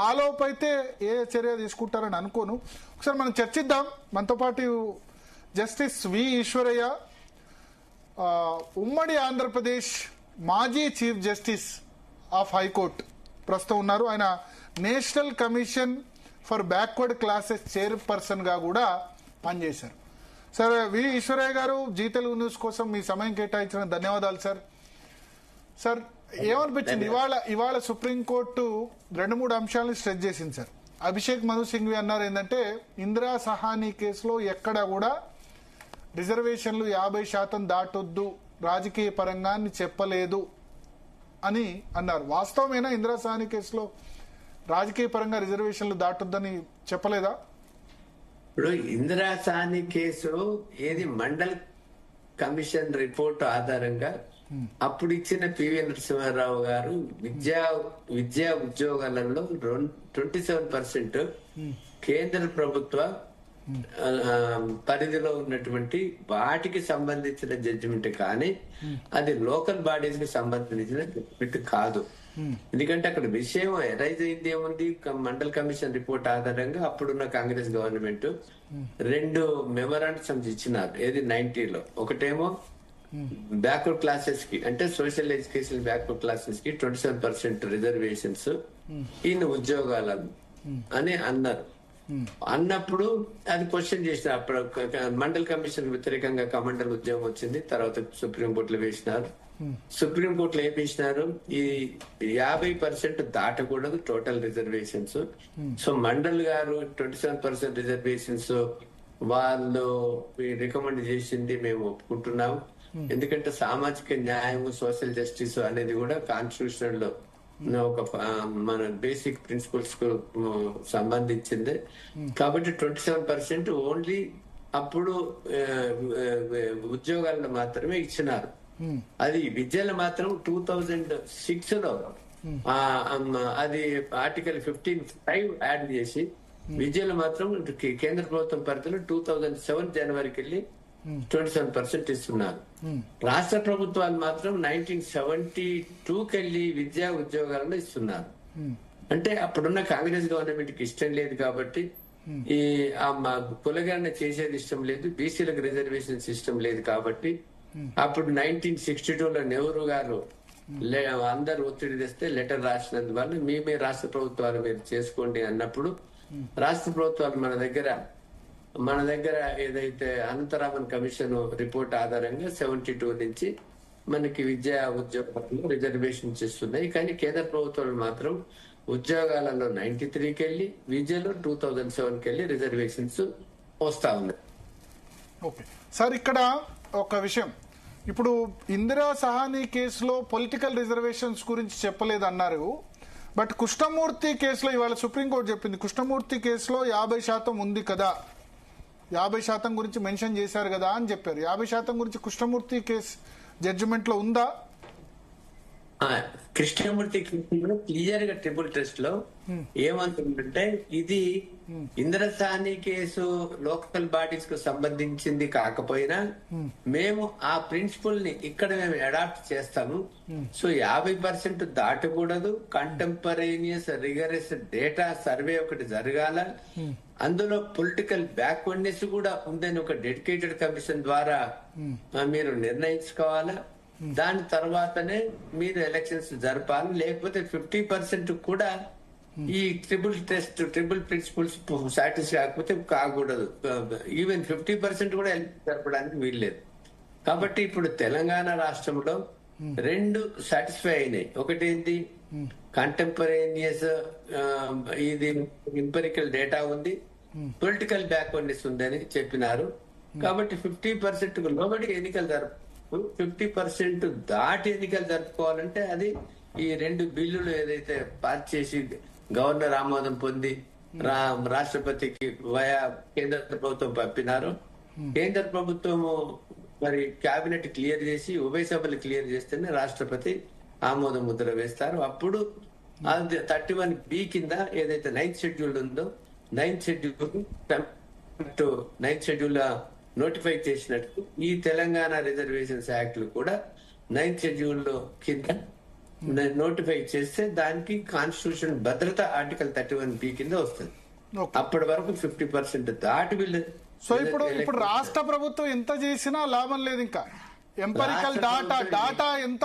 ఆలోపు అయితే ఏ చర్య తీసుకుంటారని అనుకోను. ఒకసారి మనం చర్చిద్దాం. మనతో పాటు జస్టిస్ వి ఈశ్వరయ్య, ఉమ్మడి ఆంధ్రప్రదేశ్ మాజీ చీఫ్ జస్టిస్ ఆఫ్ హైకోర్టు ప్రస్తుతం ఉన్నారు. ఆయన national commission for backward classes chairperson గా కూడా పనిచేశారు. సార్, వి ఈశ్వరయ్య గారు, జీ తెలుగు న్యూస్ కోసం మీ సమయం కేటాయించిన ధన్యవాదాలు సార్. సార్, ఏమనిపించింది ఇవాళ సుప్రీంకోర్టు 2-3 అంశాలను స్ట్రెస్ చేసింది సార్. అభిషేక్ మను సింఘ్వి అన్నారు ఏంటంటే, ఇందిరా సహానీ కేసులో ఎక్కడ కూడా రిజర్వేషన్లు 50% దాటొద్దు, రాజకీయ పరంగా చెప్పలేదు అని అన్నారు. వాస్తవమేనా ఇందిరా సహానీ కేసులో రాజకీయ పరంగా రిజర్వేషన్లు దాటొద్దని చెప్పలేదా? ఇప్పుడు ఇందిరా సహానీ కేసు ఏది మండల్ కమిషన్ రిపోర్ట్ ఆధారంగా అప్పుడు ఇచ్చిన పివి నరసింహారావు గారు విద్యా ఉద్యోగాలలో 27% కేంద్ర ప్రభుత్వ పరిధిలో ఉన్నటువంటి వాటికి సంబంధించిన జడ్జిమెంట్ కానీ అది లోకల్ బాడీస్ కి సంబంధించిన జడ్జిమెంట్ కాదు. ఎందుకంటే అక్కడ విషయం ఎరైజ్ అయింది ఏముంది, మండల్ కమిషన్ రిపోర్ట్ ఆధారంగా అప్పుడున్న కాంగ్రెస్ గవర్నమెంట్ 2 మెమరాండమ్స్ ఇచ్చినారు. ఏది 90లో, ఒకటేమో బ్యాక్వర్డ్ క్లాసెస్ కి అంటే సోషల్ ఎడ్యుకేషన్ బ్యాక్వర్డ్ క్లాసెస్ కి 27% రిజర్వేషన్స్ ఇన్ ఉద్యోగాలను అని అన్నారు. అన్నప్పుడు అది క్వశ్చన్ చేసిన అప్పుడు మండల్ కమిషన్ వ్యతిరేకంగా కమండల్ ఉద్యమం వచ్చింది. తర్వాత సుప్రీంకోర్టులో వేసినారు. సుప్రీంకోర్టులో ఏం వేసినారు, ఈ 50% దాటకూడదు టోటల్ రిజర్వేషన్స్. సో మండల్ గారు 27% రిజర్వేషన్స్ వాళ్ళు రికమెండ్ చేసింది మేము ఒప్పుకుంటున్నాము. ఎందుకంటే సామాజిక న్యాయం, సోషల్ జస్టిస్ అనేది కూడా కాన్స్టిట్యూషన్ లో ఒక మన బేసిక్ ప్రిన్సిపల్స్ కు సంబంధించింది. కాబట్టి 27% ఓన్లీ అప్పుడు ఉద్యోగాలను మాత్రమే ఇచ్చినారు. అది విద్యలో మాత్రం 2006లో అది ఆర్టికల్ 15(5) యాడ్ చేసి విద్యలో మాత్రం కేంద్ర ప్రభుత్వం పరిధిలో 2007 జనవరికి వెళ్ళి 27% ఇస్తున్నారు. రాష్ట్ర ప్రభుత్వాలు మాత్రం 1972కి వెళ్ళి విద్యా ఉద్యోగాలను ఇస్తున్నారు. అంటే అప్పుడున్న కాంగ్రెస్ గవర్నమెంట్ కి ఇష్టం లేదు కాబట్టి, ఈ కులగణన చేసేది ఇష్టం లేదు, బీసీలకు రిజర్వేషన్ ఇష్టం లేదు కాబట్టి అప్పుడు 1962లో నెహ్రూ గారు అందరు ఒత్తిడి తెస్తే లెటర్ రాసినందువల్ల మేమే రాష్ట్ర ప్రభుత్వాలు మీరు చేసుకోండి అన్నప్పుడు రాష్ట్ర ప్రభుత్వాలు మన దగ్గర ఏదైతే అనంతరామన్ కమిషన్ రిపోర్ట్ ఆధారంగా 72 నుంచి మనకి విద్యా ఉద్యోగాలలో రిజర్వేషన్స్ ఇస్తున్నాయి. కానీ కేంద్ర ప్రభుత్వాలు మాత్రం ఉద్యోగాలలో 93కి వెళ్ళి విద్యలో 2007కి వెళ్ళి రిజర్వేషన్స్ వస్తా ఉన్నాయి. ఓకే సార్, ఇక్కడ ఒక విషయం, ఇప్పుడు ఇందిరా సహానీ కేసులో పొలిటికల్ రిజర్వేషన్స్ గురించి చెప్పలేదన్నారు. బట్ కృష్ణమూర్తి కేసులో ఇవాళ సుప్రీంకోర్టు చెప్పింది, కృష్ణమూర్తి కేసులో 50% ఉంది కదా, 50% గురించి మెన్షన్ చేశారు కదా అని చెప్పారు. 50% గురించి కృష్ణమూర్తి కేసు జడ్జిమెంట్ లో ఉందా? కృష్ణమూర్తి క్లియర్ గా ట్రిపుల్ టెస్ట్ లో ఏమంటుందంటే, ఇది Indira Sahani case local bodies కు సంబంధించింది కాకపోయినా మేము ఆ ప్రిన్సిపల్ ని ఇక్కడ మేము అడాప్ట్ చేస్తాము. సో 50% దాటకూడదు, కంటెంపరేనియస్ రిగరస్ డేటా సర్వే ఒకటి జరగాల, అందులో పొలిటికల్ బ్యాక్వర్డ్నెస్ కూడా ఉందని ఒక డెడికేటెడ్ కమిషన్ ద్వారా మీరు నిర్ణయించుకోవాలా. దాని తర్వాతనే మీరు ఎలక్షన్స్ జరపాలి. లేకపోతే 50% కూడా ఈ ట్రిపుల్ ప్రిన్సిపల్స్ సాటిస్ఫై కాకపోతే కాకూడదు. ఈవెన్ 50% కూడా ఎలక్షన్ జరపడానికి వీల్లేదు. కాబట్టి ఇప్పుడు తెలంగాణ రాష్ట్రంలో 2 సాటిస్ఫై అయినాయి. ఒకటి ఏంటి, కంటెంపరేనియస్ ఇది ఎంపెరికల్ డేటా ఉంది, పొలిటికల్ బ్యాక్వర్డ్నెస్ ఉందని చెప్పినారు. కాబట్టి 50% లోబడి ఎన్నికలు జరుపు, 50% దాటి ఎన్నికలు జరుపుకోవాలంటే అది ఈ 2 బిల్లులు ఏదైతే పాస్ చేసి గవర్నర్ ఆమోదం పొంది రాష్ట్రపతికి వయా కేంద్ర ప్రభుత్వం పంపినారు. కేంద్ర ప్రభుత్వము మరి కేబినెట్ క్లియర్ చేసి ఉభయ సభలు క్లియర్ చేస్తేనే రాష్ట్రపతి ఆమోద ముద్ర వేస్తారు. అప్పుడు 31B కింద ఏదైతే 9th షెడ్యూల్ ఉందో 9th షెడ్యూల్ నోటిఫై చేసినట్టు ఈ తెలంగాణ రిజర్వేషన్స్ యాక్ట్ కూడా 9th షెడ్యూల్ కింద నోటిఫై చేస్తే దానికి కాన్స్టిట్యూషన్ భద్రత ఆర్టికల్ 31B కింద వస్తుంది. ఓకే. అప్పటి వరకు 50% దాటి వీళ్ళు. సో ఇప్పుడు రాష్ట్ర ప్రభుత్వం ఎంత చేసినా లాభం లేదు. ఇంకా ఎంపరికల్ డాటా ఎంత